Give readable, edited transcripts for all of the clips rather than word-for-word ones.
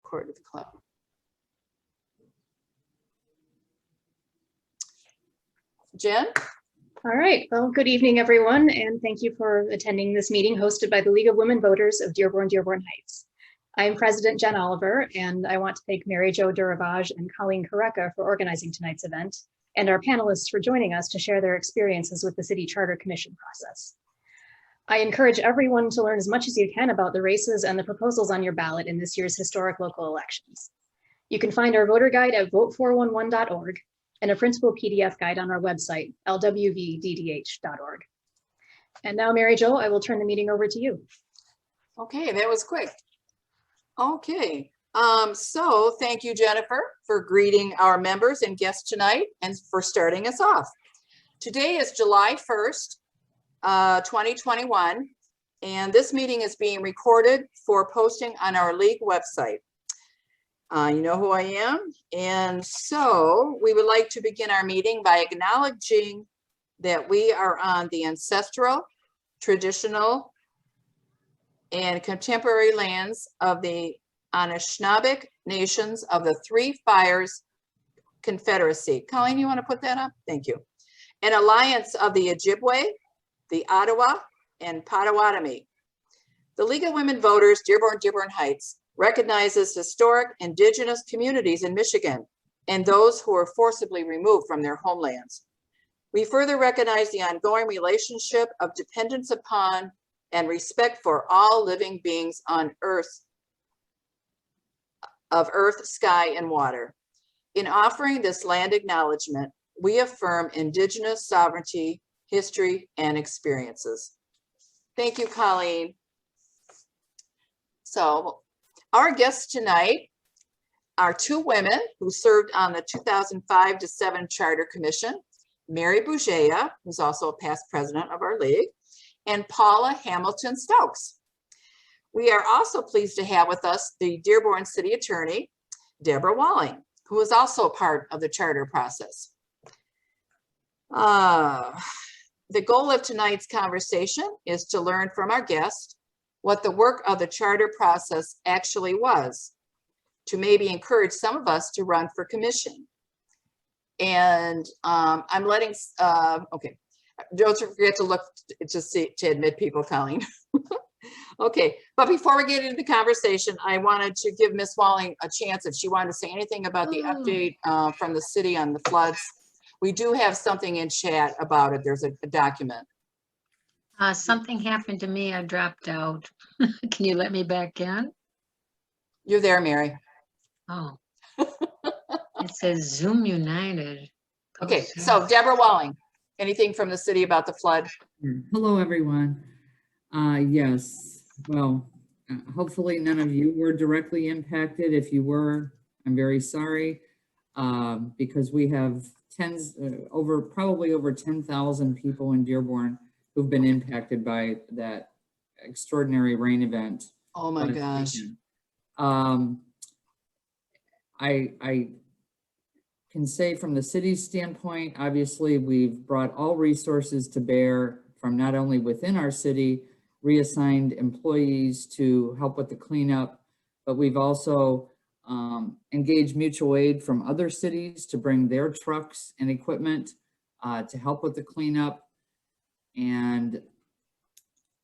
court of the club. Jen? All right, well, good evening, everyone, and thank you for attending this meeting hosted by the League of Women Voters of Dearborn Heights. I'm President Jen Oliver, and I want to thank Mary Jo Duravage and Colleen Kareka for organizing tonight's event, and our panelists for joining us to share their experiences with the City Charter Commission process. I encourage everyone to learn as much as you can about the races and the proposals on your ballot in this year's historic local elections. You can find our voter guide at vote411.org and a printable PDF guide on our website, lwvddh.org. And now, Mary Jo, I will turn the meeting over to you. Okay, that was quick. Okay, so thank you, Jennifer, for greeting our members and guests tonight and for starting us off. Today is July 1st, 2021, and this meeting is being recorded for posting on our league website. You know who I am, and so we would like to begin our meeting by acknowledging that we are on the ancestral, traditional, and contemporary lands of the Anishinaabe nations of the Three Fires Confederacy. Colleen, you want to put that up? Thank you. An alliance of the Ojibwe, the Ottawa, and Potawatomi. The League of Women Voters, Dearborn Heights, recognizes historic Indigenous communities in Michigan and those who were forcibly removed from their homelands. We further recognize the ongoing relationship of dependence upon and respect for all living beings on earth, sky, and water. In offering this land acknowledgement, we affirm Indigenous sovereignty, history, and experiences. Thank you, Colleen. So, our guests tonight are two women who served on the 2005-7 Charter Commission, Mary Bougeia, who's also a past president of our league, and Paula Hamilton Stokes. We are also pleased to have with us the Dearborn City Attorney, Debra Walling, who is also a part of the charter process. The goal of tonight's conversation is to learn from our guest what the work of the charter process actually was, to maybe encourage some of us to run for commission. And I'm letting, okay, don't forget to look to see, to admit people, Colleen. Okay, but before we get into the conversation, I wanted to give Ms. Walling a chance if she wanted to say anything about the update from the city on the floods. We do have something in chat about it. There's a document. Something happened to me. I dropped out. Can you let me back in? You're there, Mary. Oh, it says Zoom United. Okay, so Debra Walling, anything from the city about the flood? Hello, everyone. Yes, well, hopefully none of you were directly impacted. If you were, I'm very sorry, because we have probably over 10,000 people in Dearborn who've been impacted by that extraordinary rain event. Oh my gosh. I can say from the city's standpoint, obviously we've brought all resources to bear from not only within our city, reassigned employees to help with the cleanup, but we've also engaged mutual aid from other cities to bring their trucks and equipment to help with the cleanup. And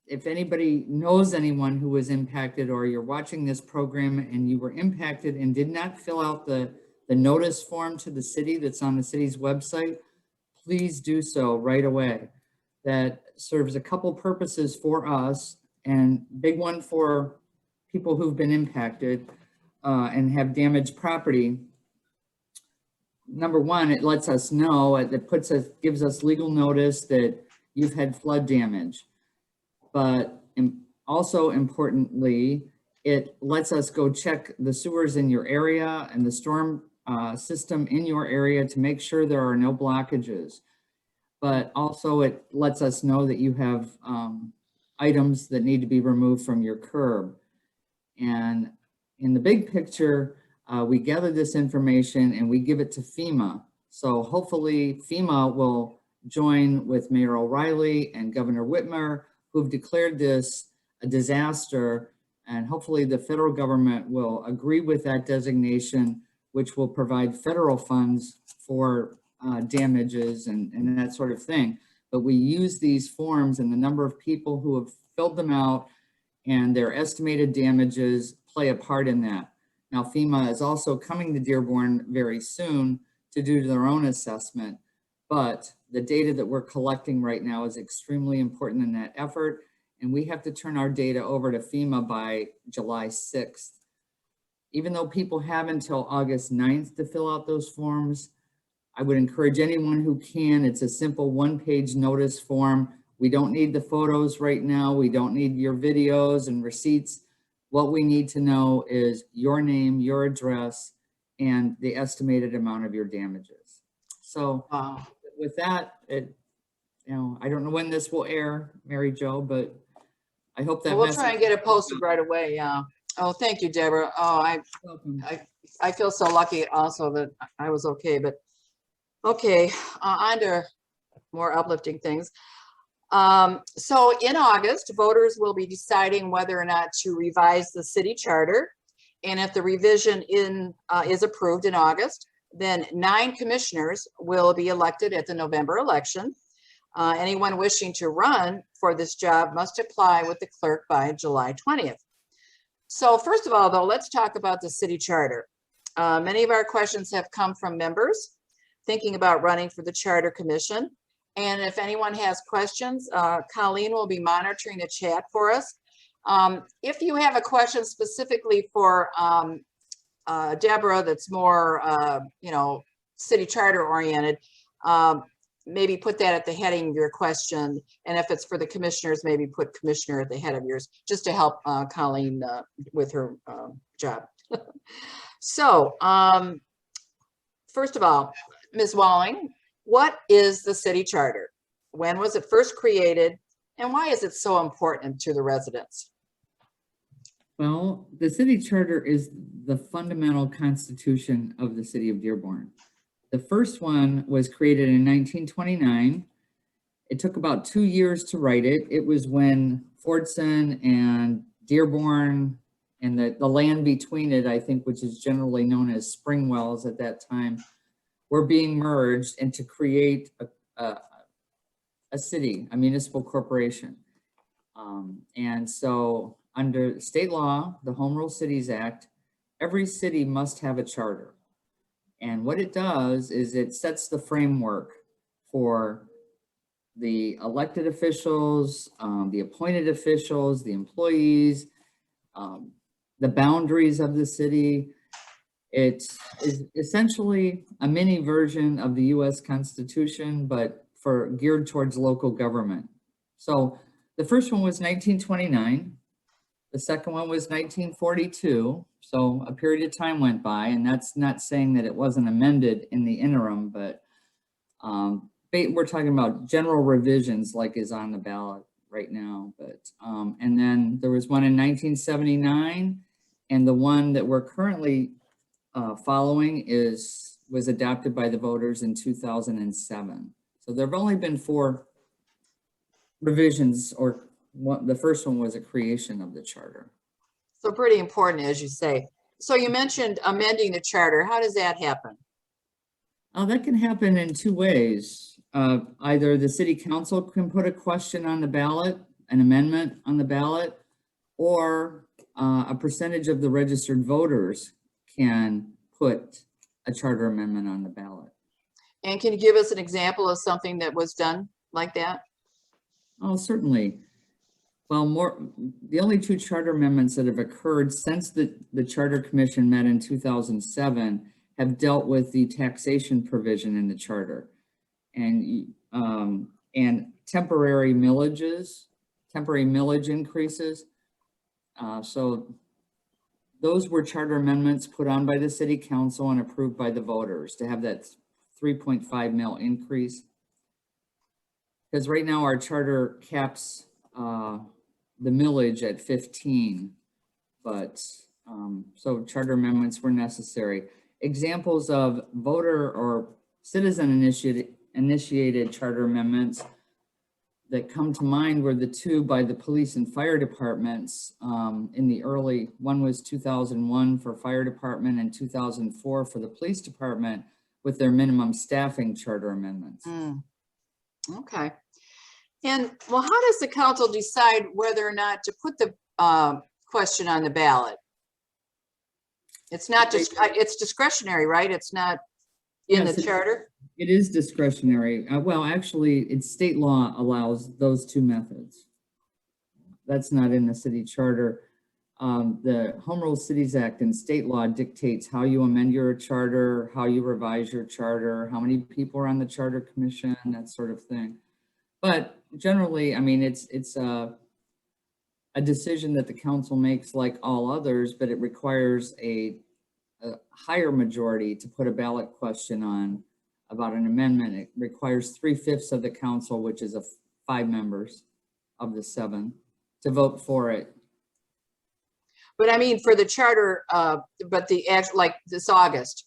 if anybody knows anyone who was impacted, or you're watching this program and you were impacted and did not fill out the notice form to the city that's on the city's website, please do so right away. That serves a couple purposes for us, and big one for people who've been impacted and have damaged property. Number one, it lets us know, it gives us legal notice that you've had flood damage. But also importantly, it lets us go check the sewers in your area and the storm system in your area to make sure there are no blockages. But also it lets us know that you have items that need to be removed from your curb. And in the big picture, we gather this information and we give it to FEMA. So hopefully FEMA will join with Mayor O'Reilly and Governor Whitmer, who've declared this a disaster And hopefully the federal government will agree with that designation, which will provide federal funds for damages and that sort of thing. But we use these forms, and the number of people who have filled them out and their estimated damages play a part in that. Now, FEMA is also coming to Dearborn very soon to do their own assessment, but the data that we're collecting right now is extremely important in that effort, and we have to turn our data over to FEMA by July 6th. Even though people have until August 9th to fill out those forms, I would encourage anyone who can. It's a simple one-page notice form. We don't need the photos right now. We don't need your videos and receipts. What we need to know is your name, your address, and the estimated amount of your damages. So with that, I don't know when this will air, Mary Jo, but I hope that We'll try and get it posted right away. Yeah. Oh, thank you, Deborah. Oh, I feel so lucky also that I was okay, but okay, on to more uplifting things. So in August, voters will be deciding whether or not to revise the city charter. And if the revision is approved in August, then 9 commissioners will be elected at the November election. Anyone wishing to run for this job must apply with the clerk by July 20th. So first of all, though, let's talk about the city charter. Many of our questions have come from members thinking about running for the Charter Commission. And if anyone has questions, Colleen will be monitoring the chat for us. If you have a question specifically for Deborah that's more, city charter oriented, maybe put that at the heading of your question. And if it's for the commissioners, maybe put commissioner at the head of yours, just to help Colleen with her job. So first of all, Ms. Walling, what is the city charter? When was it first created? And why is it so important to the residents? Well, the city charter is the fundamental constitution of the city of Dearborn. The first one was created in 1929. It took about 2 years to write it. It was when Fordson and Dearborn and the land between it, I think, which is generally known as Springwells at that time, were being merged and to create a city, a municipal corporation. And so under state law, the Home Rule Cities Act, every city must have a charter. And what it does is it sets the framework for the elected officials, the appointed officials, the employees, the boundaries of the city. It is essentially a mini version of the US Constitution, but geared towards local government. So the first one was 1929. The second one was 1942. So a period of time went by, and that's not saying that it wasn't amended in the interim, but we're talking about general revisions like is on the ballot right now. But and then there was one in 1979, and the one that we're currently following was adopted by the voters in 2007. So there have only been 4 revisions, or the first one was a creation of the charter. So pretty important, as you say. So you mentioned amending the charter. How does that happen? That can happen in 2 ways. Either the city council can put a question on the ballot, an amendment on the ballot, or a percentage of the registered voters can put a charter amendment on the ballot. And can you give us an example of something that was done like that? Oh, certainly. Well, the only 2 charter amendments that have occurred since the Charter Commission met in 2007 have dealt with the taxation provision in the charter and temporary millage increases. So those were charter amendments put on by the city council and approved by the voters to have that 3.5 mil increase. Because right now our charter caps the millage at 15, but so charter amendments were necessary. Examples of voter or citizen initiated charter amendments that come to mind were the two by the police and fire departments in the early, one was 2001 for fire department and 2004 for the police department with their minimum staffing charter amendments. Okay. And well, how does the council decide whether or not to put the question on the ballot? It's not just, it's discretionary, right? It's not in Yes, the charter? It is discretionary. Well, actually, it's state law allows those two methods. That's not in the city charter. The Home Rule Cities Act and state law dictates how you amend your charter, how you revise your charter, how many people are on the charter commission, that sort of thing. But generally, I mean, it's a decision that the council makes like all others, but it requires a higher majority to put a ballot question on about an amendment. It requires 3/5 of the council, which is 5 members of the 7, to vote for it. But I mean, for the charter, but the act, like this August,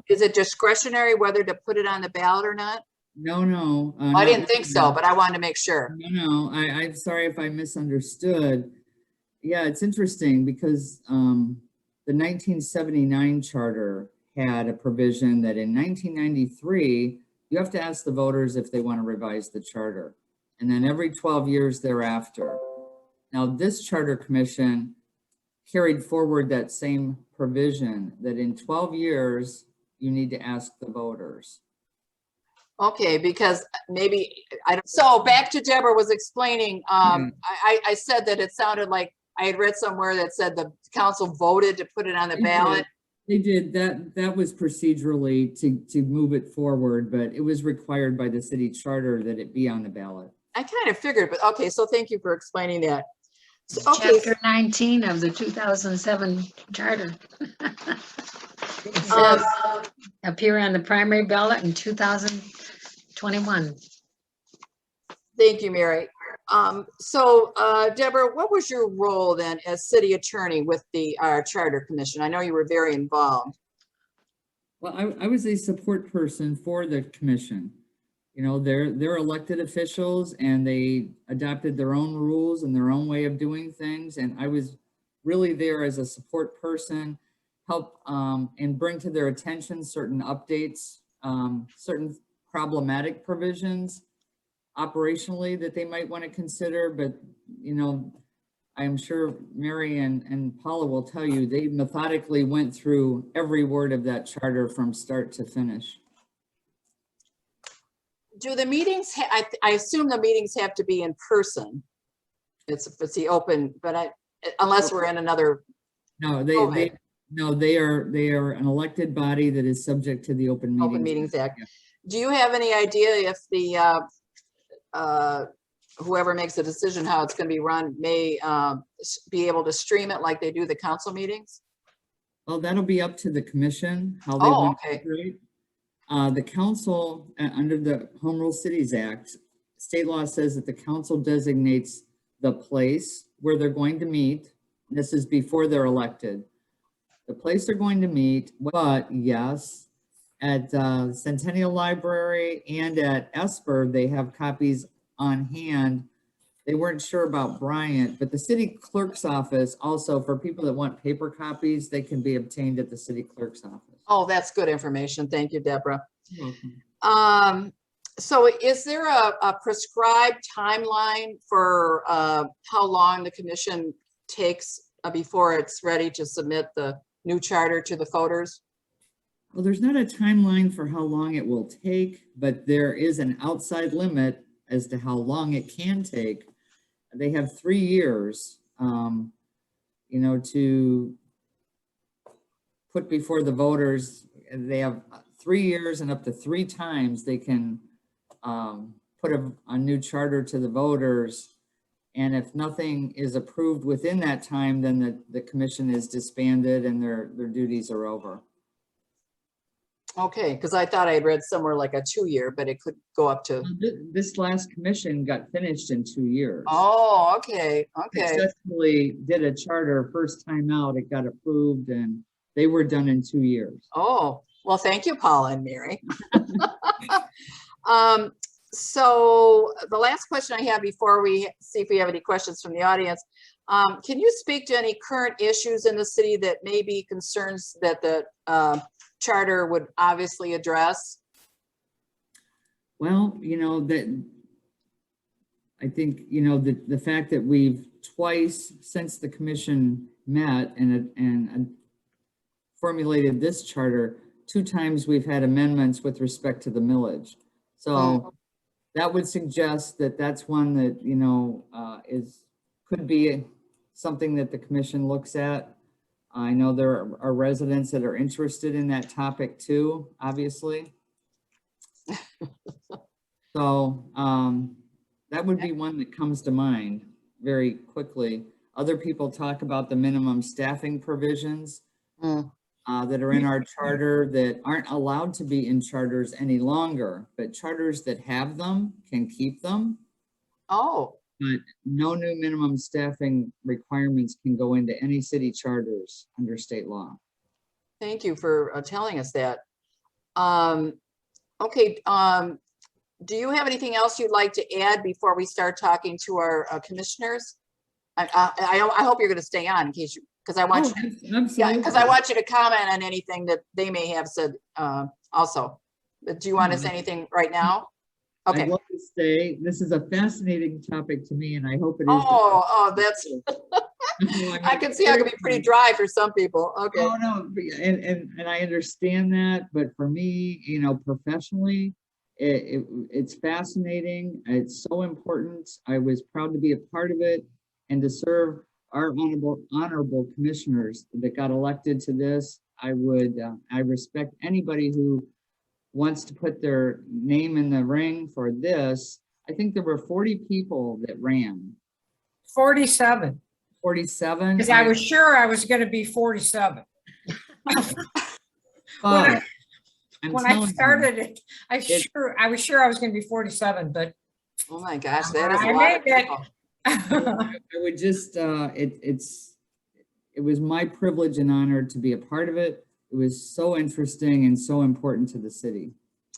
is it discretionary whether to put it on the ballot or not? No. I didn't think so, but I wanted to make sure. No, I'm sorry if I misunderstood. Yeah, it's interesting because the 1979 charter had a provision that in 1993, you have to ask the voters if they want to revise the charter. And then every 12 years thereafter. Now, this charter commission carried forward that same provision that in 12 years, you need to ask the voters. Okay, because maybe, I don't, so back to Deborah was explaining, I said that it sounded like I had read somewhere that said the council voted to put it on the ballot. They did. That was procedurally to move it forward, but it was required by the city charter that it be on the ballot. I kind of figured, but okay, so thank you for explaining that. So, okay. Chapter 19 of the 2007 charter. It says, appear on the primary ballot in 2021. Thank you, Mary. So Deborah, what was your role then as city attorney with the charter commission? I know you were very involved. Well, I was a support person for the commission. You know, they're elected officials and they adopted their own rules and their own way of doing things. And I was really there as a support person, help and bring to their attention certain updates, certain problematic provisions operationally that they might want to consider. But, you know, I'm sure Mary and Paula will tell you, they methodically went through every word of that charter from start to finish. Do the meetings, I assume the meetings have to be in person. It's the open, but unless we're in another. No, they are an elected body that is subject to the Open Meetings Act. Yeah. Do you have any idea if the whoever makes the decision how it's going to be run may be able to stream it like they do the council meetings? Well, that'll be up to the commission, how they want to operate. The council, under the Home Rule Cities Act, state law says that the council designates the place where they're going to meet. This is before they're elected. The place they're going to meet, but yes, at Centennial Library and at Esper, they have copies on hand. They weren't sure about Bryant, but the city clerk's office also, for people that want paper copies, they can be obtained at the city clerk's office. Oh, that's good information. Thank you, Deborah. You're welcome. So is there a prescribed timeline for how long the commission takes before it's ready to submit the new charter to the voters? Well, there's not a timeline for how long it will take, but there is an outside limit as to how long it can take. They have 3 years, you know, to put before the voters. They have 3 years and up to 3 times they can put a new charter to the voters. And if nothing is approved within that time, then the commission is disbanded and their duties are over. Okay, because I thought I had read somewhere like a 2-year, but it could go up to. This last commission got finished in 2 years. Oh, okay, okay. Successfully did a charter first time out. It got approved and they were done in 2 years. Oh, well, thank you, Paula and Mary. So the last question I have before we see if we have any questions from the audience, can you speak to any current issues in the city that may be concerns that the charter would obviously address? Well, I think, the fact that we've twice since the commission met and formulated this charter, 2 times we've had amendments with respect to the millage. So that would suggest that that's one that, could be something that the commission looks at. I know there are residents that are interested in that topic too, obviously. So that would be one that comes to mind very quickly. Other people talk about the minimum staffing provisions that are in our charter that aren't allowed to be in charters any longer, but charters that have them can keep them. Oh, But no new minimum staffing requirements can go into any city charters under state law. thank you for telling us that. Okay, do you have anything else you'd like to add before we start talking to our commissioners? I hope you're going to stay on in case you, because I want you to, yeah, because I want you to comment on anything that they may have said also. But do you want to say anything right now? Okay. I'd love to stay. This is a fascinating topic to me, and I hope it is. Oh, that's, I can see I can be pretty dry for some people. Okay. Oh, no, and I understand that, but for me, professionally, it's fascinating. It's so important. I was proud to be a part of it and to serve our honorable commissioners that got elected to this. I respect anybody who wants to put their name in the ring for this. I think there were 40 people that ran. 47. 47? Because I was sure I was going to be 47. But when I started it, I was sure I was going to be 47, but oh my gosh, that is a I lot made of people. I would just, it was my privilege and honor to be a part of it. It was so interesting and so important to the city.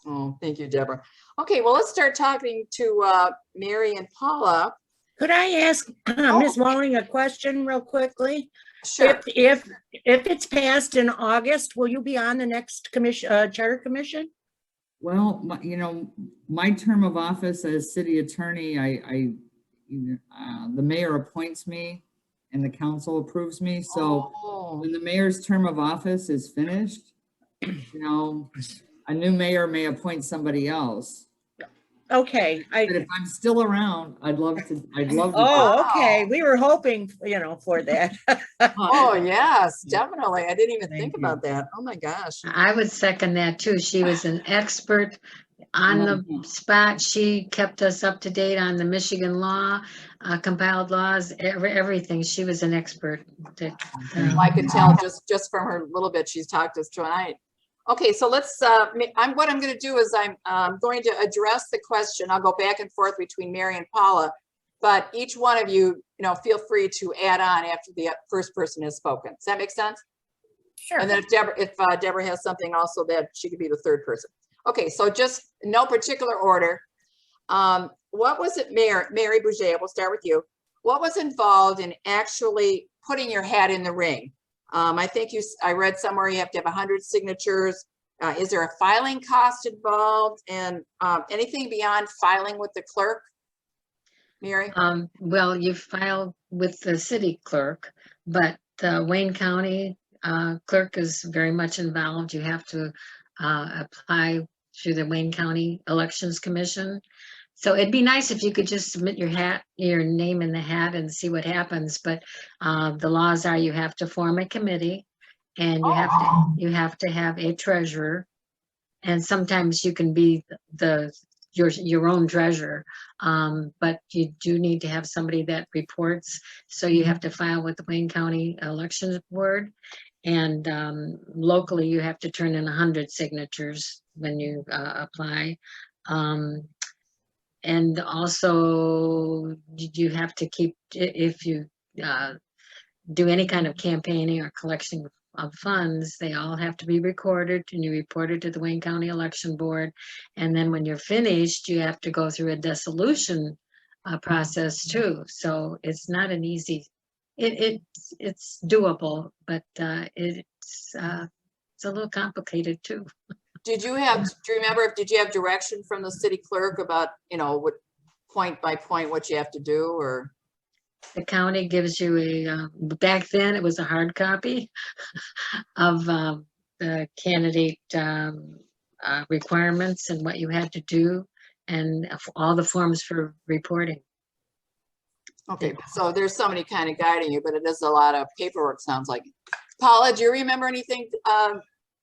Oh, thank you, Deborah. Okay, well, let's start talking to Mary and Paula. Could I ask Ms. Walling a question real quickly? Sure. If it's passed in August, will you be on the next charter commission? Well, my term of office as city attorney, the mayor appoints me and the council approves me. So when the mayor's term of office is finished, a new mayor may appoint somebody else. Okay. But if I'm still around, I'd love to. Oh, okay. We were hoping, for that. Oh, yes, definitely. I didn't even think you. about that. Oh, my gosh. I would second that too. She was an expert on the spot. She kept us up to date on the Michigan law, compiled laws, everything. She was an expert. I could tell just from her little bit she's talked to us tonight. Okay, so let's, what I'm going to do is I'm going to address the question. I'll go back and forth between Mary and Paula, but each one of you, feel free to add on after the first person has spoken. Does that make sense? sure. And then if Deborah has something also, that she could be the third person. Okay, so just no particular order. What was it, Mary Bouget, we'll start with you. What was involved in actually putting your hat in the ring? I think I read somewhere you have to have 100 signatures. Is there a filing cost involved, and anything beyond filing with the clerk? Mary? Well, you file with the city clerk, but the Wayne County clerk is very much involved. You have to apply through the Wayne County Elections Commission. So it'd be nice if you could just submit your name in the hat and see what happens. But the laws are you have to form a committee, and you have to have a treasurer, and sometimes you can be your own treasurer, but you do need to have somebody that reports. So you have to file with the Wayne County Elections Board, and locally you have to turn in 100 signatures when you apply. And also you have to keep, if you do any kind of campaigning or collection funds, they all have to be recorded, and you report it to the Wayne County Election Board. And then when you're finished, you have to go through a dissolution process too. So it's not an easy, it's doable, but it's a little complicated too. Do you remember, did you have direction from the city clerk about, what point by point, what you have to do, or? The county gives you back then it was a hard copy of the candidate requirements and what you had to do, and all the forms for reporting. Okay, so there's somebody kind of guiding you, but it is a lot of paperwork, sounds like. Paula, do you remember anything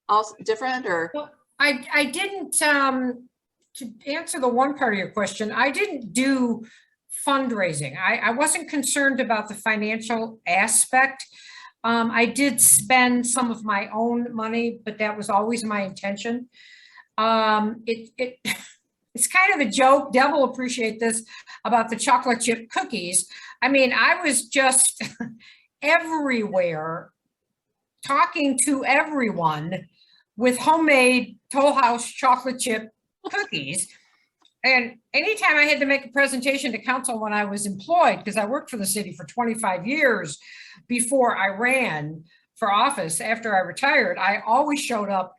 else different, or? Well, I didn't, to answer the one part of your question, I didn't do fundraising. I wasn't concerned about the financial aspect. I did spend some of my own money, but that was always my intention. It's kind of a joke. Deb will appreciate this about the chocolate chip cookies. I mean, I was just everywhere talking to everyone with homemade Toll House chocolate chip cookies. And anytime I had to make a presentation to council when I was employed, because I worked for the city for 25 years before I ran for office after I retired, I always showed up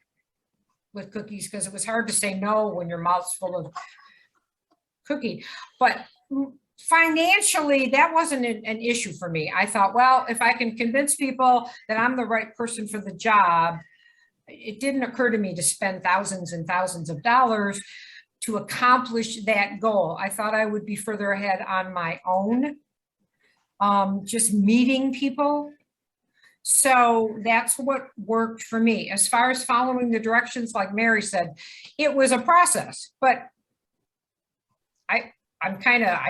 with cookies because it was hard to say no when your mouth's full of cookie. But financially, that wasn't an issue for me. I thought, well, if I can convince people that I'm the right person for the job, it didn't occur to me to spend thousands and thousands of dollars to accomplish that goal. I thought I would be further ahead on my own, just meeting people. So that's what worked for me. As far as following the directions, like Mary said, it was a process, but I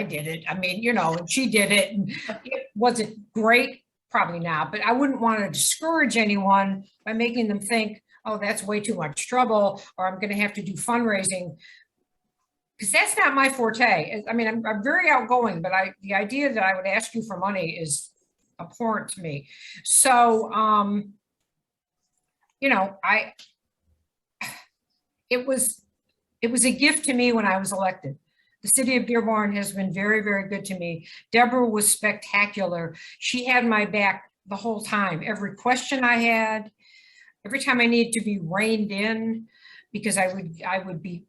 did it. I mean, and she did it, and it wasn't great, probably not, but I wouldn't want to discourage anyone by making them think, oh, that's way too much trouble, or I'm going to have to do fundraising, because that's not my forte. I mean, I'm very outgoing, but the idea that I would ask you for money is abhorrent to me. So, it was a gift to me when I was elected. The city of Dearborn has been very, very good to me. Deborah was spectacular. She had my back the whole time. Every question I had, every time I needed to be reined in, because I would be,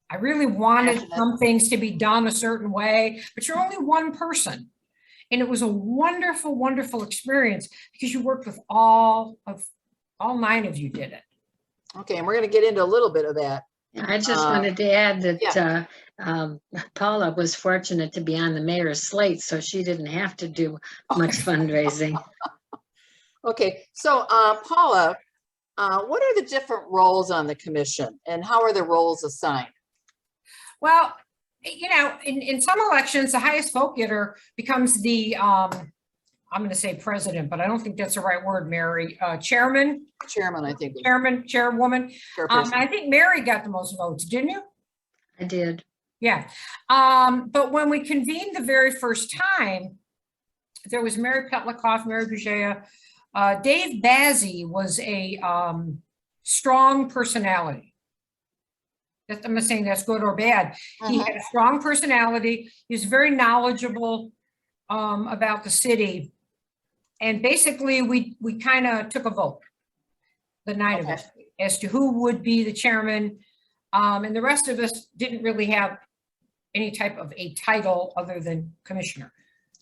I really wanted some things to be done a certain way, but you're only one person. And it was a wonderful, wonderful experience because you worked with all 9 of you did it. Okay, and we're going to get into a little bit of that. I just wanted to add that Paula was fortunate to be on the mayor's slate, so she didn't have to do much fundraising. Okay, so Paula, what are the different roles on the commission, and how are the roles assigned? Well, in some elections, the highest vote getter becomes the, I'm going to say president, but I don't think that's the right word, Mary. Chairman, I think. Chairwoman. I think Mary got the most votes, didn't you? I did. Yeah. But when we convened the very first time, there was Mary Petlikoff, Mary Bujea. Dave Bazzi was a strong personality. I'm not saying that's good or bad. He had a strong personality. He was very knowledgeable about the city. And basically, we kind of took a vote, the 9 of us, as to who would be the chairman. And the rest of us didn't really have any type of a title other than commissioner.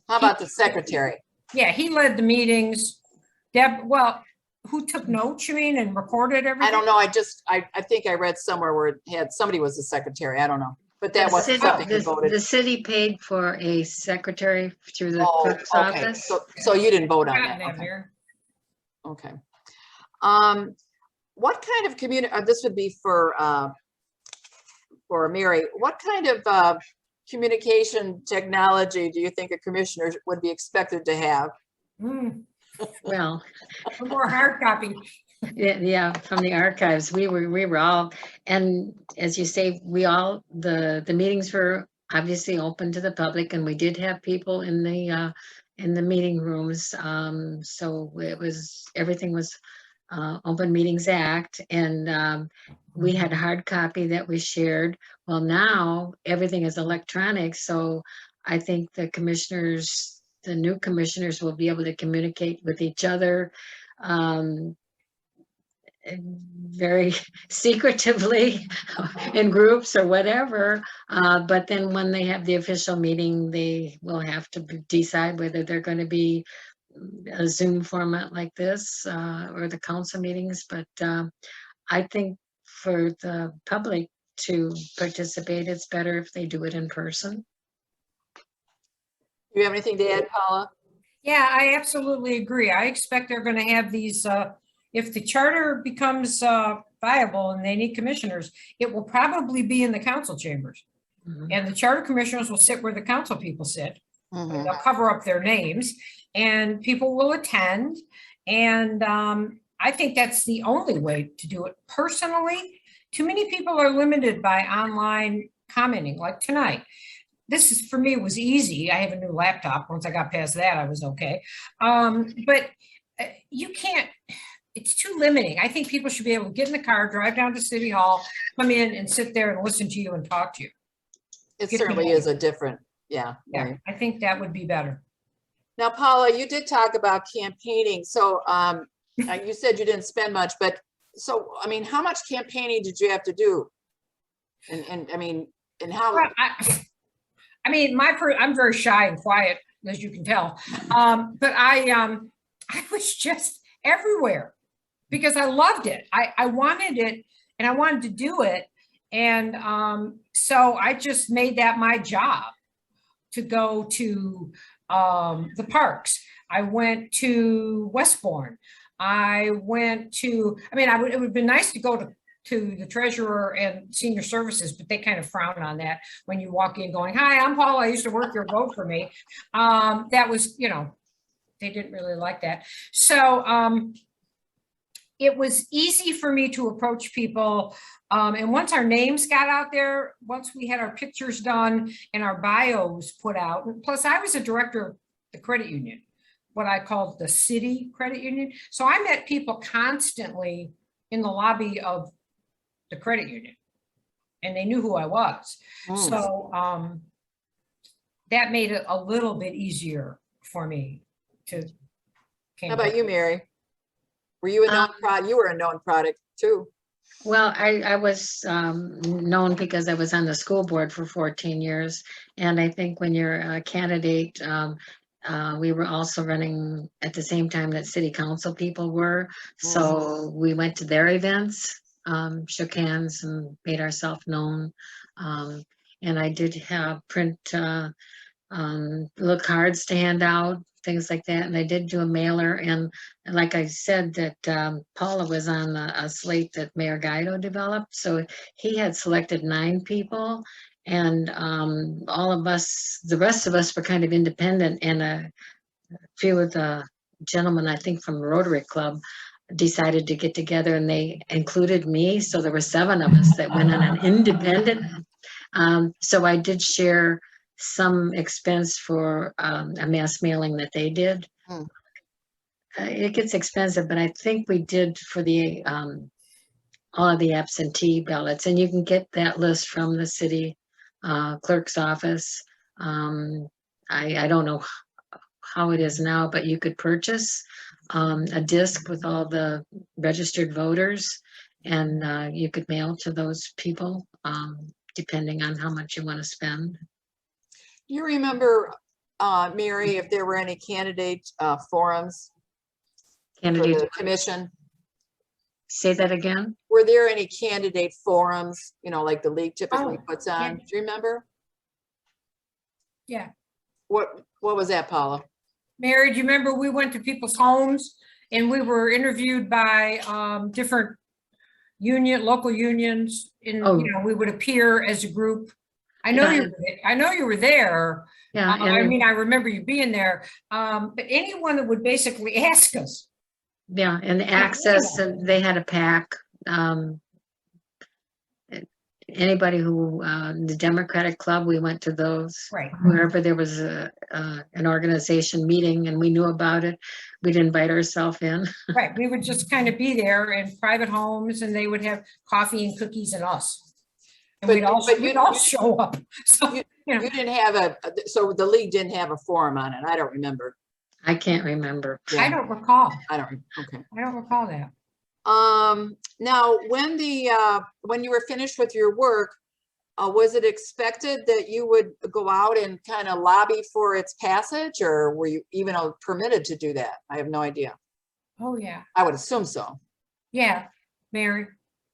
How about the secretary? Yeah, he led the meetings. Who took notes, you mean, and recorded everything? I don't know. I think I read somewhere where it had somebody was the secretary. I don't know. But that wasn't something you voted. The city paid for a secretary through the clerk's office. So you didn't vote on that. Okay. What kind of this would be for Mary. What kind of communication technology do you think a commissioner would be expected to have? Well, more hard copy. Yeah, from the archives, we were all, and as you say, the meetings were obviously open to the public, and we did have people in the in the meeting rooms. So everything was Open Meetings Act, and we had a hard copy that we shared. Well, now everything is electronic, so I think the new commissioners will be able to communicate with each other very secretively in groups or whatever. But then when they have the official meeting, they will have to decide whether they're going to be a Zoom format like this or the council meetings. But I think for the public to participate, it's better if they do it in person. Do you have anything to add, Paula? Yeah, I absolutely agree. I expect they're going to have these, if the charter becomes viable and they need commissioners, it will probably be in the council chambers. Mhm. And the charter commissioners will sit where the council people sit. Mhm. They'll cover up their names and people will attend. And I think that's the only way to do it. Personally, too many people are limited by online commenting, like tonight. This is, for me, it was easy. I have a new laptop. Once I got past that, I was okay. But you can't, it's too limiting. I think people should be able to get in the car, drive down to City Hall, come in and sit there and listen to you and talk to you. It Get certainly together. is a different, yeah. Yeah, right. I think that would be better. Now, Paula, you did talk about campaigning. So you said you didn't spend much, but so, I mean, how much campaigning did you have to do? And I mean, and how? Well, I mean, I'm very shy and quiet, as you can tell. But I was just everywhere because I loved it. I wanted it and I wanted to do it. And so I just made that my job to go to the parks. I went to Westbourne. I went to, I mean, it would have been nice to go to the treasurer and senior services, but they kind of frown on that when you walk in going, "Hi, I'm Paul. I used to work here, vote for me." That was, you know, they didn't really like that. So it was easy for me to approach people. And once our names got out there, once we had our pictures done and our bios put out, plus I was a director of the credit union, what I called the city credit union. So I met people constantly in the lobby of the credit union and they knew who I was. So that made it a little bit easier for me to. How about you, Mary? Were you a known product? You were a known product too. Well, I was known because I was on the school board for 14 years. And I think when you're a candidate, we were also running at the same time that city council people were. So we went to their events, shook hands and made ourselves known. And I did have print little cards to hand out, things like that. And I did do a mailer. And like I said, that Paula was on a slate that Mayor Guido developed. So he had selected 9 people. And all of us, the rest of us were kind of independent. And a few of the gentlemen, I think from Rotary Club, decided to get together and they included me. So there were 7 of us that went on an independent. So I did share some expense for a mass mailing that they did. It gets expensive, but I think we did for the all of the absentee ballots, and you can get that list from the city clerk's office. I don't know how it is now, but you could purchase a disc with all the registered voters, and you could mail to those people depending on how much you want to spend. You remember, Mary, if there were any candidate forums for the commission? Say that again? Were there any candidate forums, you know, like the league typically puts on? yeah. Do you remember? Yeah. What was that, Paula? Mary, do you remember we went to people's homes and we were interviewed by different local unions you know, we would appear as a group. I know you were there. Yeah. I mean, I remember you being there. But anyone that would basically ask us. Yeah, and access, and they had a pack. anybody who, the Democratic Club, we went to those. Right. Wherever there was an organization meeting and we knew about it, we'd invite ourselves in. Right, we would just kind of be there in private homes and they would have coffee and cookies and us. And But- we'd all, but we'd all show up. So, You you know, You didn't have so the league didn't have a forum on it. I don't remember. I can't remember. I don't recall. Okay. I don't recall that. Now, when you were finished with your work, was it expected that you would go out and kind of lobby for its passage, or were you even permitted to do that? I have no idea. Oh, yeah. I would assume so. Yeah, Mary.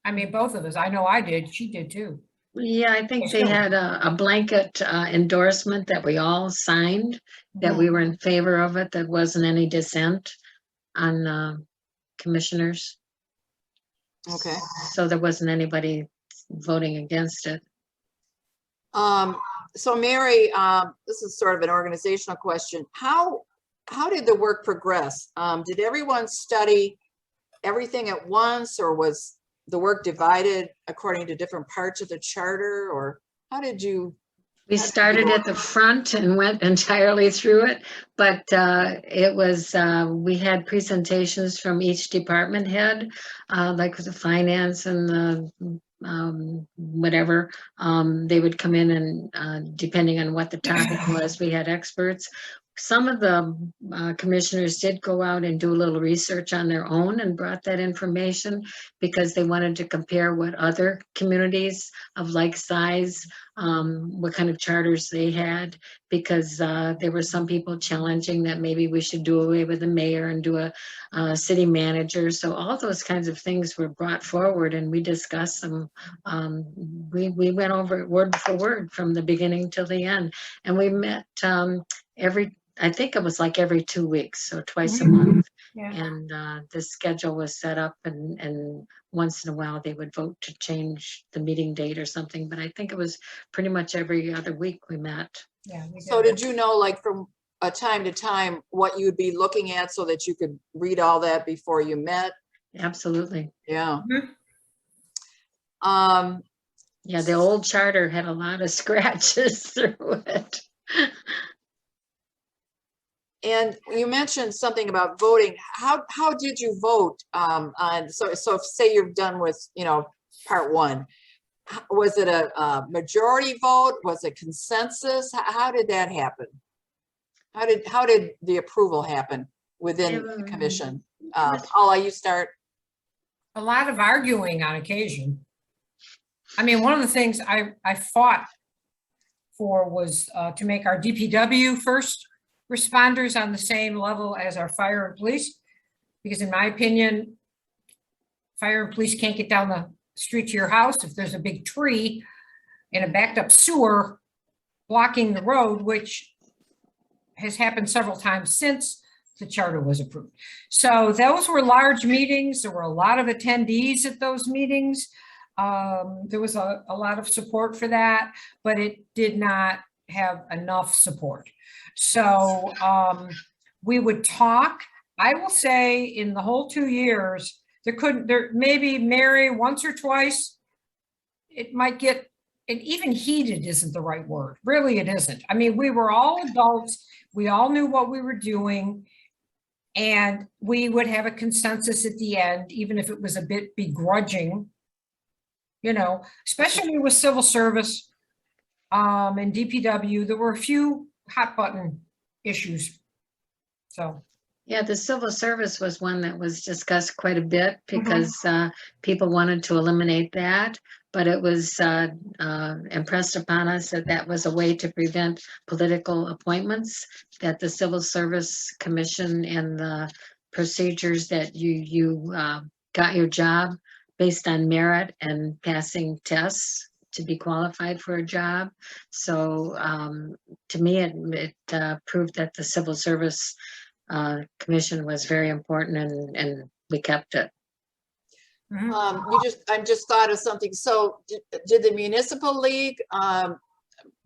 I mean, both of us. I know I did. She did too. Yeah, I think they Sure. had a blanket endorsement that we all signed, that we were in favor of it. There wasn't any dissent on commissioners. Okay. So there wasn't anybody voting against it. So Mary, this is sort of an organizational question. How did the work progress? Did everyone study everything at once, or was the work divided according to different parts of the charter, or how did you? We started at the front and went entirely through it, but it was, we had presentations from each department head, like the finance and the whatever. They would come in and depending on what the topic was, we had experts. Some of the commissioners did go out and do a little research on their own and brought that information because they wanted to compare what other communities of like size, what kind of charters they had, because there were some people challenging that maybe we should do away with the mayor and do a city manager. So all those kinds of things were brought forward and we discussed them. We went over it word for word from the beginning till the end. And we met I think it was like every 2 weeks, so twice a month. Yeah. And the schedule was set up and once in a while they would vote to change the meeting date or something, but I think it was pretty much every other week we met. Yeah. So did you know, like from a time to time, what you'd be looking at so that you could read all that before you met? Absolutely. Yeah. Yeah, the old charter had a lot of scratches through it. And you mentioned something about voting. How did you vote on, so if say you're done with, part one, was it a majority vote? Was it consensus? How did that happen? How did the approval happen within the commission? Paula, you start. A lot of arguing on occasion. I mean, one of the things I fought for was to make our DPW first responders on the same level as our fire and police, because in my opinion, fire and police can't get down the street to your house if there's a big tree and a backed up sewer blocking the road, which has happened several times since the charter was approved. So those were large meetings. There were a lot of attendees at those meetings. There was a lot of support for that, but it did not have enough support. So we would talk. I will say in the whole 2 years, there maybe Mary once or twice, it might get, and even heated isn't the right word. Really, it isn't. I mean, we were all adults. We all knew what we were doing. And we would have a consensus at the end, even if it was a bit begrudging, especially with civil service and DPW. There were a few hot button issues. So. Yeah, the civil service was one that was discussed quite a bit because people wanted to eliminate that, but it was impressed upon us that that was a way to prevent political appointments, that the Civil Service Commission and the procedures that you got your job based on merit and passing tests to be qualified for a job. So to me, it proved that the Civil Service Commission was very important and we kept it. I just thought of something. So did the municipal league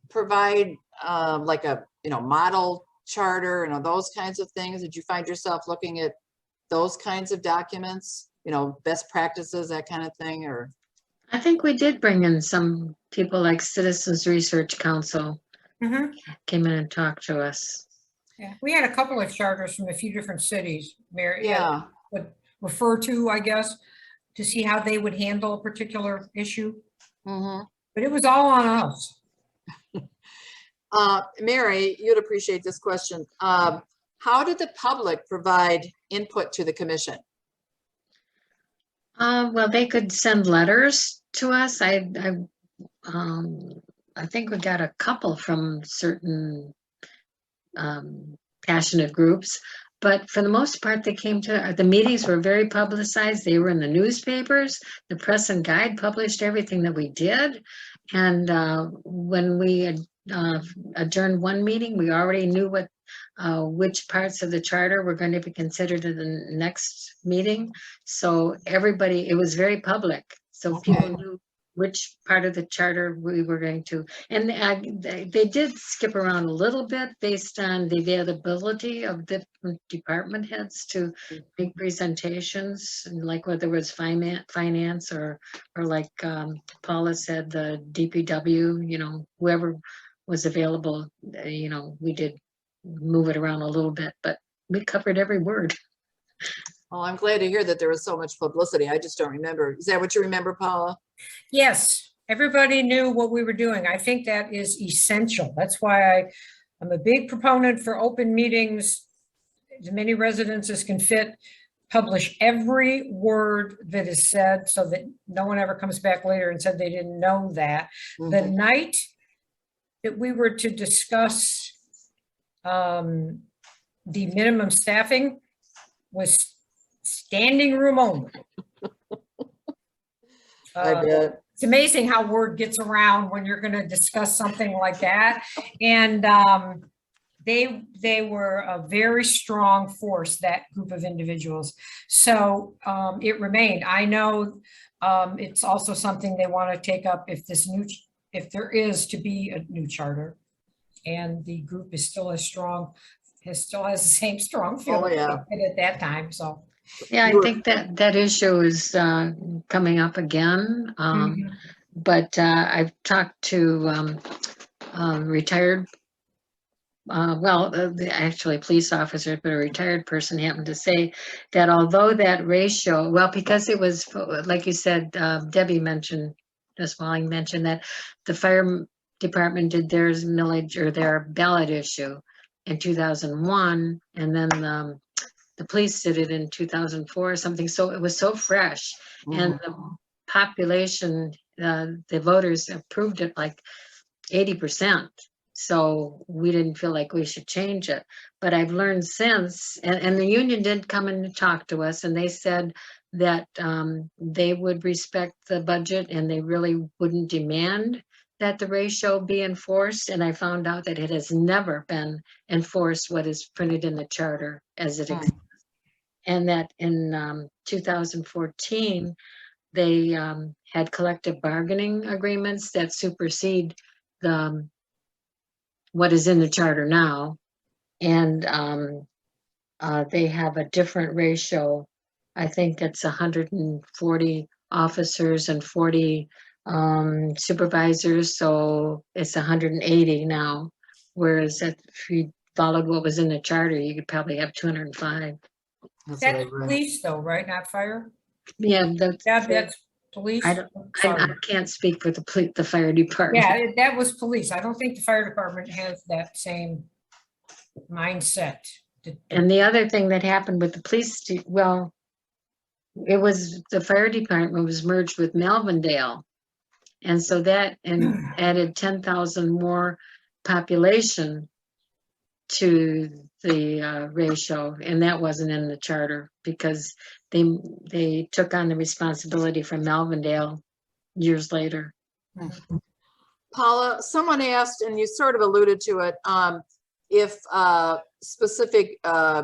provide like a model charter and those kinds of things? Did you find yourself looking at those kinds of documents, best practices, that kind of thing? Or I think we did bring in some people like Citizens Research Council Mhm. came in and talked to us. Yeah, we had a couple of charters from a few different cities, Mary, Yeah, would refer to, I guess, to see how they would handle a particular issue, mhm. but it was all on us. Mary, you'd appreciate this question. How did the public provide input to the commission? Well, they could send letters to us. I think we got a couple from certain passionate groups, but for the most part, they came to, the meetings were very publicized. They were in the newspapers. The Press and Guide published everything that we did. And when we adjourned one meeting, we already knew which parts of the charter were going to be considered in the next meeting. So everybody, it was very public. So Okay. people knew which part of the charter we were going to, and they did skip around a little bit based on the availability of the department heads to make presentations, like whether it was finance or like Paula said, the DPW, whoever was available, we did move it around a little bit, but we covered every word. Oh, I'm glad to hear that there was so much publicity. I just don't remember. Is that what you remember, Paula? Yes, everybody knew what we were doing. I think that is essential. That's why I'm a big proponent for open meetings, as many residents as can fit. Publish every word that is said so that no one ever comes back later and said they didn't know that. The Mhm. night that we were to discuss the minimum staffing was standing room only. I bet. It's amazing how word gets around when you're going to discuss something like that. And they were a very strong force, that group of individuals. So it remained. I know it's also something they want to take up if there is to be a new charter, and the group is still as strong, still has the same strong feeling yeah. at that time. So Yeah, You I were- think that issue is coming up again. Mhm. But I've talked to retired, actually police officers, but a retired person happened to say that although that ratio, well, because it was, like you said, Debbie mentioned, Ms. Walling mentioned that the fire department did theirs millage or their ballot issue in 2001, and then the police did it in 2004 or something. So it was so fresh, and Mhm. the population, the voters approved it like 80%. So we didn't feel like we should change it. But I've learned since, and the union did come in and talk to us, and they said that they would respect the budget and they really wouldn't demand that the ratio be enforced. And I found out that it has never been enforced, what is printed in the charter as it exists. And that in 2014, they had collective bargaining agreements that supersede the what is in the charter now. And they have a different ratio. I think it's 140 officers and 40 supervisors. So it's 180 now. Whereas if you followed what was in the charter, you could probably have 205. That's what I That's read. police though, right? Not fire? Yeah, That's police. I Sorry. can't speak for the fire department. Yeah, that was police. I don't think the fire department has that same mindset. And the other thing that happened with the police, well, it was the fire department was merged with Melvindale. And so that added 10,000 more population to the ratio. And that wasn't in the charter because they took on the responsibility from Melvindale years later. Paula, someone asked, and you sort of alluded to it, if specific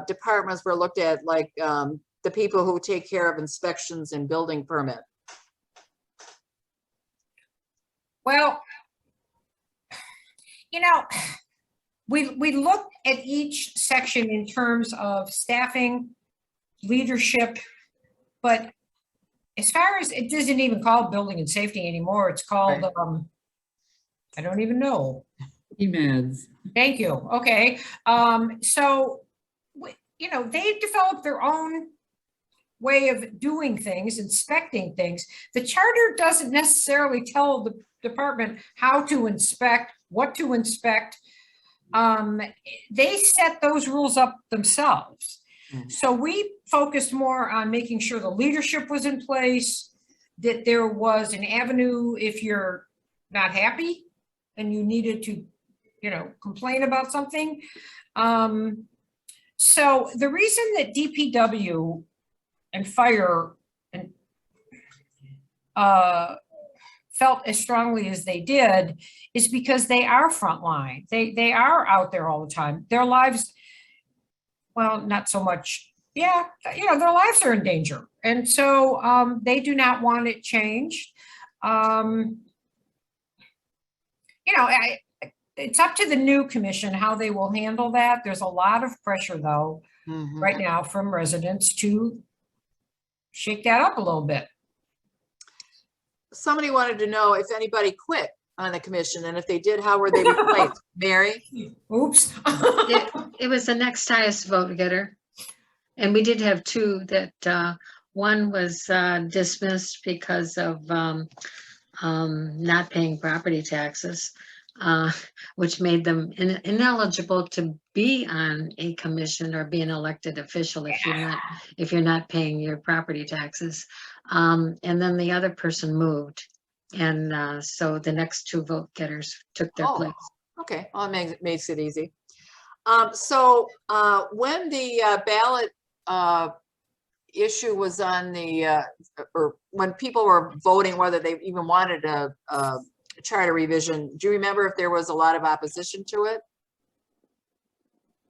departments were looked at, like the people who take care of inspections and building permit. Well, we look at each section in terms of staffing, leadership, but as far as, it isn't even called building and safety anymore. It's called, Right. I don't even know. EMEDS. Thank you. Okay. So, you know, they developed their own way of doing things, inspecting things. The charter doesn't necessarily tell the department how to inspect, what to inspect. They set those rules up themselves. So we focused more on making sure the leadership was in place, that there was an avenue if you're not happy and you needed to, you know, complain about something. So the reason that DPW and fire and felt as strongly as they did is because they are frontline. They are out there all the time. Their lives, well, not so much. Yeah, you know, their lives are in danger. And so they do not want it changed. You know, it's up to the new commission how they will handle that. There's a lot of pressure though, right now from residents to shake that up a little bit. Somebody wanted to know if anybody quit on the commission, and if they did, how were they replaced? Mary? Oops. It was the next highest vote getter. And we did have two that, one was dismissed because of not paying property taxes, which made them ineligible to be on a commission or be an elected official if you're not paying your property taxes. And then the other person moved. And so the next two vote getters took their place. Okay, well, it makes it easy. So when the ballot issue was on the, or when people were voting whether they even wanted a charter revision, do you remember if there was a lot of opposition to it?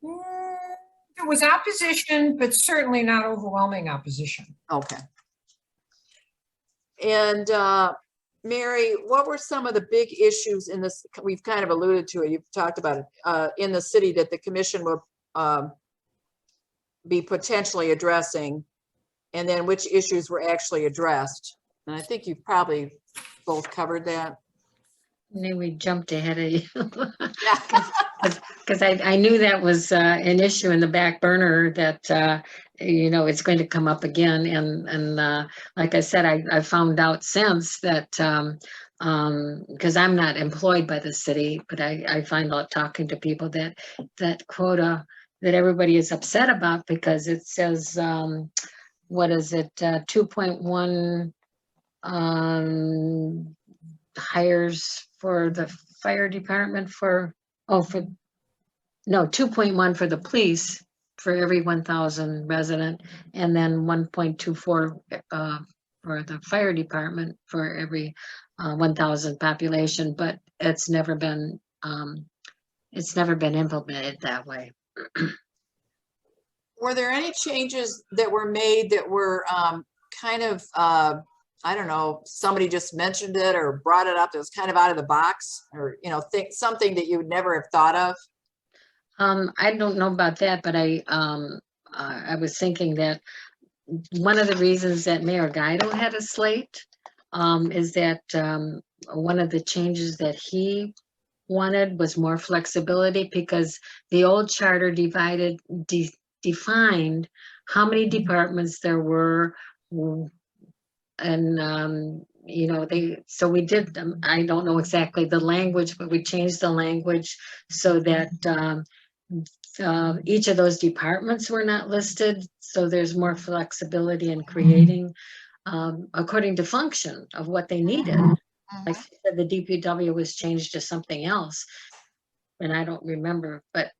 There was opposition, but certainly not overwhelming opposition. Okay. And Mary, what were some of the big issues in this? We've kind of alluded to it. You've talked about it in the city that the commission will be potentially addressing, and then which issues were actually addressed. And I think you've probably both covered that. Maybe we jumped ahead of you. Yeah. Because I knew that was an issue in the back burner that, you know, it's going to come up again. And like I said, I found out since that, because I'm not employed by the city, but I find out talking to people that quota that everybody is upset about, because it says, what is it, 2.1 hires for the fire department for 2.1 for the police for every 1,000 resident, and then 1.24 for the fire department for every 1,000 population, but it's never been implemented that way. Were there any changes that were made that were kind of, I don't know, somebody just mentioned it or brought it up that was kind of out of the box, or, you know, something that you would never have thought of? I don't know about that, but I was thinking that one of the reasons that Mayor Guido had a slate is that one of the changes that he wanted was more flexibility, because the old charter defined how many departments there were, and you know, so we did, I don't know exactly the language, but we changed the language so that each of those departments were not listed, so there's more flexibility in creating according to function of what they needed. Like I said, the DPW was changed to something else, and I don't remember, but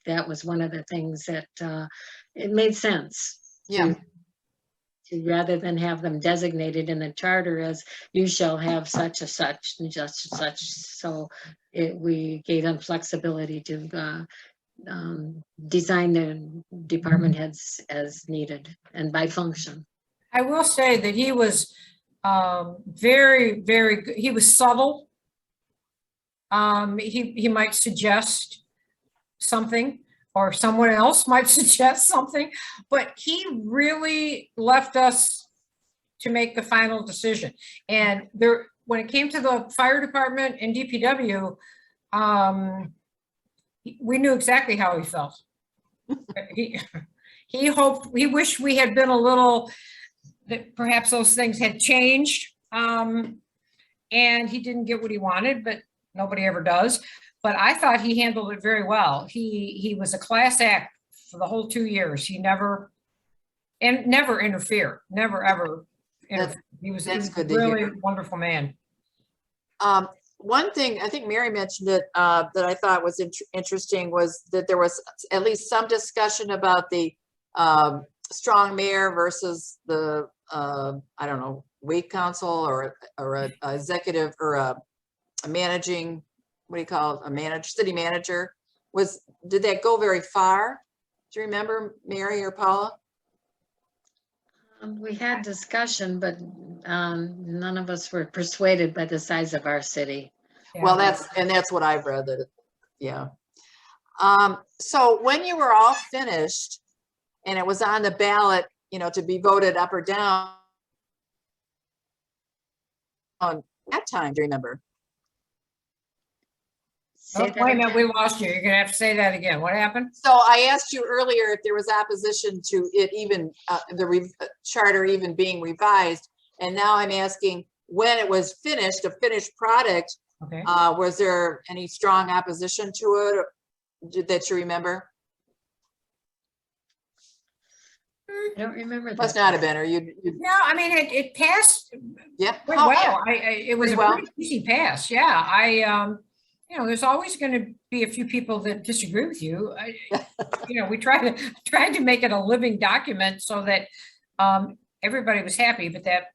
that was one of the things that it made sense. Yeah. To rather than have them designated in the charter as you shall have such a such and just such. So we gave them flexibility to design the department heads as needed and by function. I will say that he was very, very good. He was subtle. He might suggest something, or someone else might suggest something, but he really left us to make the final decision. And there, when it came to the fire department and DPW, we knew exactly how he felt. He hoped, he wished we had been a little, that perhaps those things had changed. And he didn't get what he wanted, but nobody ever does. But I thought he handled it very well. He was a class act for the whole 2 years. He never interfered, never ever interfered. He was a really wonderful man. One thing, I think Mary mentioned it, that I thought was interesting was that there was at least some discussion about the strong mayor versus the, I don't know, weak council or a executive or a managing, what do you call it, city manager. Did that go very far? Do you remember, Mary or Paula? We had discussion, but none of us were persuaded by the size of our city. Well, that's what I've read, that, yeah. So when you were all finished and it was on the ballot, to be voted up or down, on that time, do you remember? Oh, wait a minute, we lost you. You're gonna have to say that again. What happened? So I asked you earlier if there was opposition to it even, the charter even being revised. And now I'm asking when it was finished, a finished product, Okay. was there any strong opposition to it that you remember? I don't remember Must that. not have been, or you. No, I mean, it passed Yeah. quite Oh, yeah. well. It was a Pretty well. pretty easy pass. Yeah, there's always going to be a few people that disagree with you. We tried to make it a living document so that everybody was happy, but that,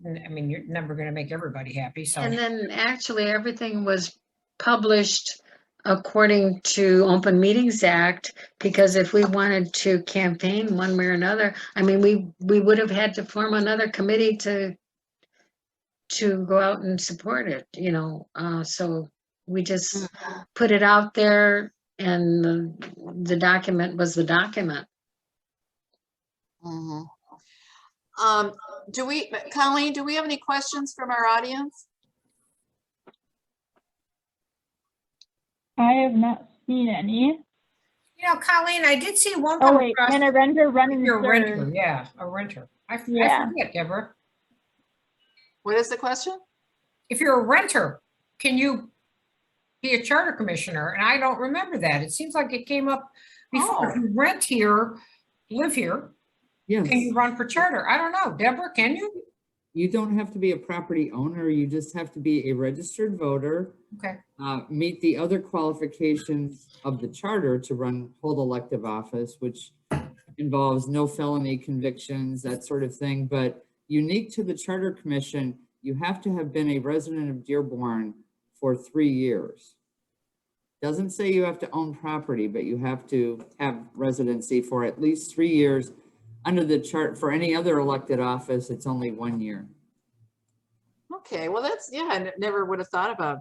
I mean, you're never going to make everybody happy. So. And then actually everything was published according to Open Meetings Act, because if we wanted to campaign one way or another, I mean, we would have had to form another committee to go out and support it, so we just put it out there, and the document was the document. Mhm. Colleen, do we have any questions from our audience? I have not seen any. Colleen, I did see one. Oh wait, can a renter run in You're a renter, third? yeah, a renter. I Yeah. forget, Deborah. What is the question? If you're a renter, can you be a charter commissioner? And I don't remember that. It seems like it came up before. If you rent here, live here, Yes, can you run for charter? I don't know. Deborah, can you? you don't have to be a property owner. You just have to be a registered voter, Okay. meet the other qualifications of the charter to hold elective office, which involves no felony convictions, that sort of thing. But unique to the Charter Commission, you have to have been a resident of Dearborn for 3 years. Doesn't say you have to own property, but you have to have residency for at least 3 years. Under the chart, for any other elected office, it's only 1 year. Okay, well, I never would have thought about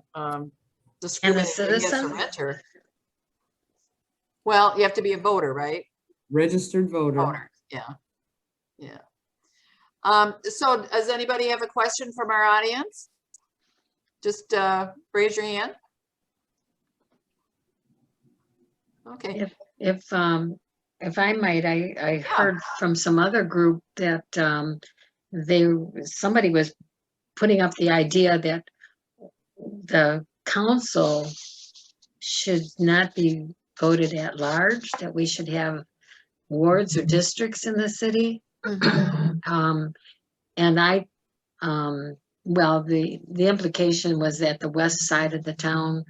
discriminating against a citizen? renter. Well, you have to be a voter, right? Registered voter. Voter, yeah. So does anybody have a question from our audience? Just raise your hand. Okay. If I might, I heard from some other group that somebody was putting up the idea that the council should not be voted at large, that we should have wards or districts in the city. And well, the implication was that the west side of the town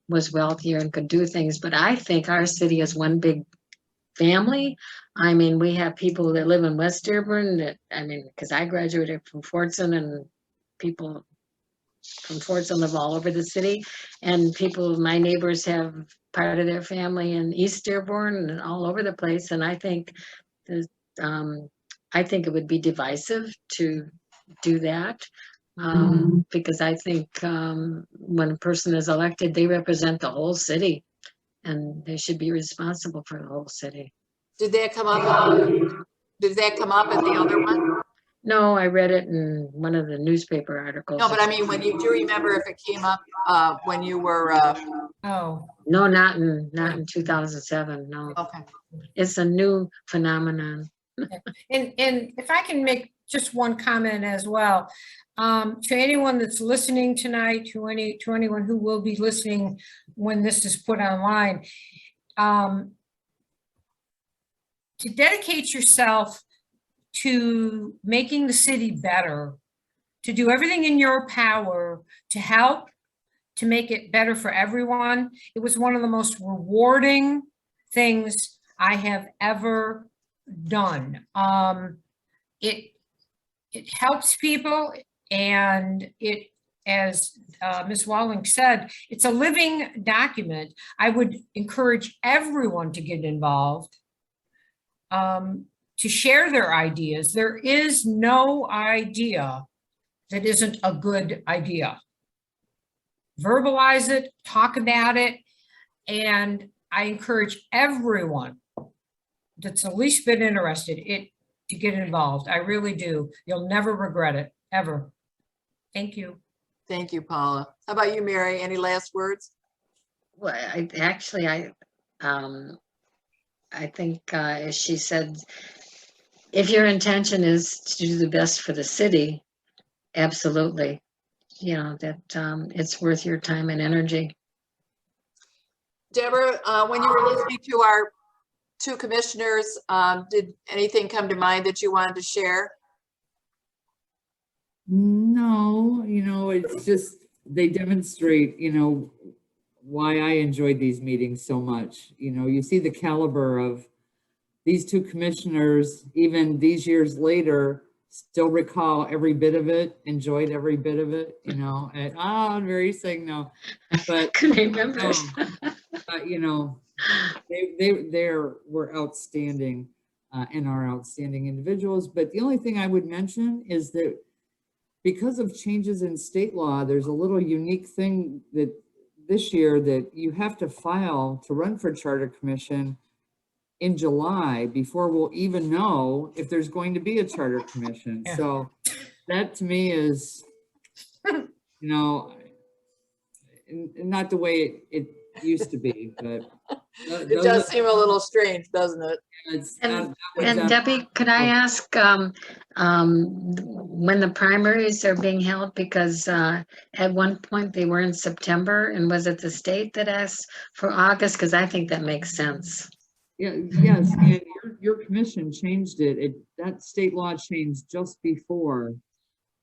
was wealthier and could do things, but I think our city is one big family. I mean, we have people that live in West Dearborn because I graduated from Fortson, and people from Fortson live all over the city, and my neighbors have part of their family in East Dearborn and all over the place. And I think it would be divisive to do that. Because I think when a person is elected, they represent the whole city, and they should be responsible for the whole city. Did that come up? Did that come up at the other one? No, I read it in one of the newspaper articles. No, but I mean, when you do remember if it came up when you were, Oh, No, not in 2007, no. okay. It's a new phenomenon. and if I can make just one comment as well, to anyone that's listening tonight, to anyone who will be listening when this is put online, to dedicate yourself to making the city better, to do everything in your power to help, to make it better for everyone. It was one of the most rewarding things I have ever done. It helps people, and it, as Ms. Walling said, it's a living document. I would encourage everyone to get involved, to share their ideas. There is no idea that isn't a good idea. Verbalize it, talk about it, and I encourage everyone that's at least been interested to get involved. I really do. You'll never regret it, ever. Thank you. Thank you, Paula. How about you, Mary? Any last words? Well, I think, as she said, if your intention is to do the best for the city, absolutely, that it's worth your time and energy. Deborah, when you were listening to our two commissioners, did anything come to mind that you wanted to share? No, it's just, they demonstrate, why I enjoyed these meetings so much. You see the caliber of these two commissioners, even these years later, still recall every bit of it, enjoyed every bit of it, and Mary's saying no, but Couldn't remember. they were outstanding and are outstanding individuals. But the only thing I would mention is that because of changes in state law, there's a little unique thing that this year that you have to file to run for charter commission in July before we'll even know if there's going to be a charter commission. Yeah. So that to me is, not the way it used to be, but It does seem a little strange, doesn't it? And Debbie, could I ask when the primaries are being held? Because at one point they were in September, and was it the state that asked for August? Because I think that makes sense. Yeah, yes, and your commission changed it. That state law changed just before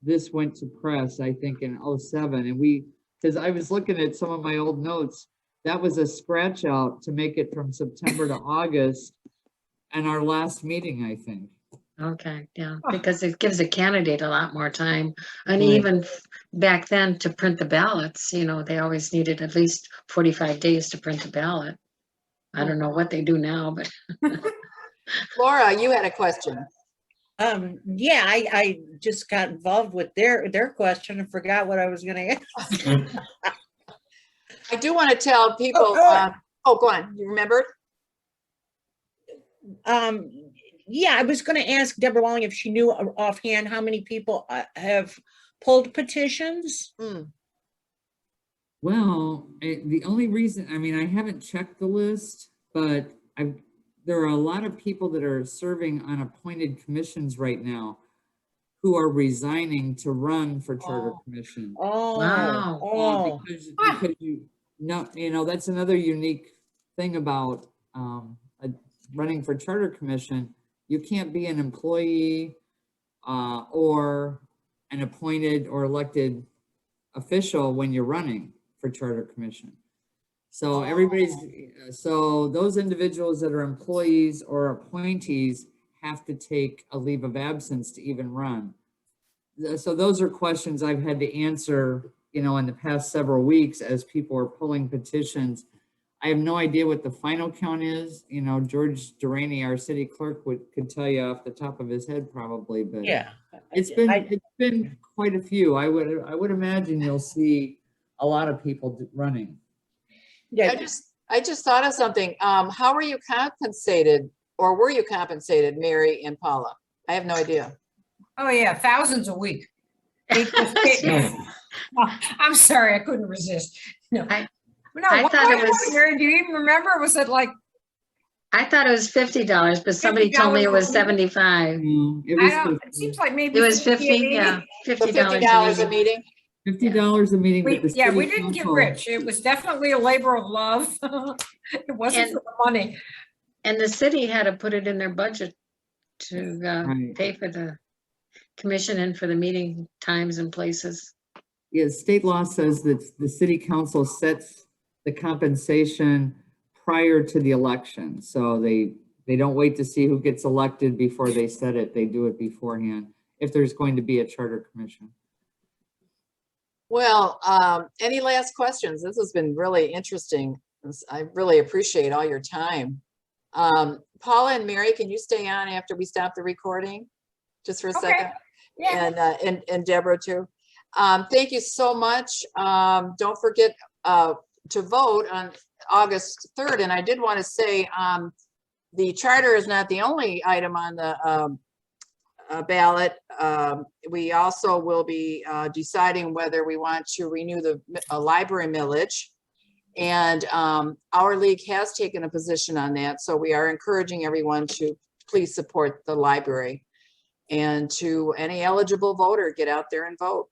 this went to press, I think in 07. And because I was looking at some of my old notes, that was a scratch out to make it from September to August and our last meeting, I think. Okay, yeah, because it gives a candidate a lot more time. And Right. even back then to print the ballots, they always needed at least 45 days to print the ballot. I don't know what they do now, but. Laura, you had a question. Yeah, I just got involved with their question and forgot what I was gonna ask. I do want to tell people, go on, you remembered? Yeah, I was gonna ask Deborah Walling if she knew offhand how many people have pulled petitions. Well, the only reason, I haven't checked the list, but there are a lot of people that are serving on appointed commissions right now who are resigning to run for charter commission. Wow. Because that's another unique thing about running for charter commission. You can't be an employee or an appointed or elected official when you're running for charter commission. So so those individuals that are employees or appointees have to take a leave of absence to even run. So those are questions I've had to answer, in the past several weeks as people are pulling petitions. I have no idea what the final count is. George Duraney, our city clerk, could tell you off the top of his head probably, but Yeah, it's been quite a few. I would imagine you'll see a lot of people running. yeah. I just thought of something. How were you compensated, or were you compensated, Mary and Paula? I have no idea. Oh, yeah, thousands a week. I'm sorry, I couldn't resist. No. I No, I what thought it was was- Mary, do you even remember? Was it like, I thought it was $50, but somebody told me it was $50 $75. No, it I was don't, it seems like maybe. It was 50, 50, yeah, So $50 $50 a a meeting. meeting? $50 a meeting with the We, yeah, we city didn't get council. rich. It was definitely a labor of love. It wasn't And- for the money. And the city had to put it in their budget to Right. pay for the commission and for the meeting times and places. Yes, state law says that the city council sets the compensation prior to the election. So they don't wait to see who gets elected before they set it. They do it beforehand, if there's going to be a charter commission. Well, any last questions? This has been really interesting. I really appreciate all your time. Paula and Mary, can you stay on after we stop the recording? Just for a Okay. second? Yeah. And Deborah too. Thank you so much. Don't forget to vote on August 3rd. And I did want to say the charter is not the only item on the ballot. We also will be deciding whether we want to renew the library millage. And our league has taken a position on that. So we are encouraging everyone to please support the library. And to any eligible voter, get out there and vote.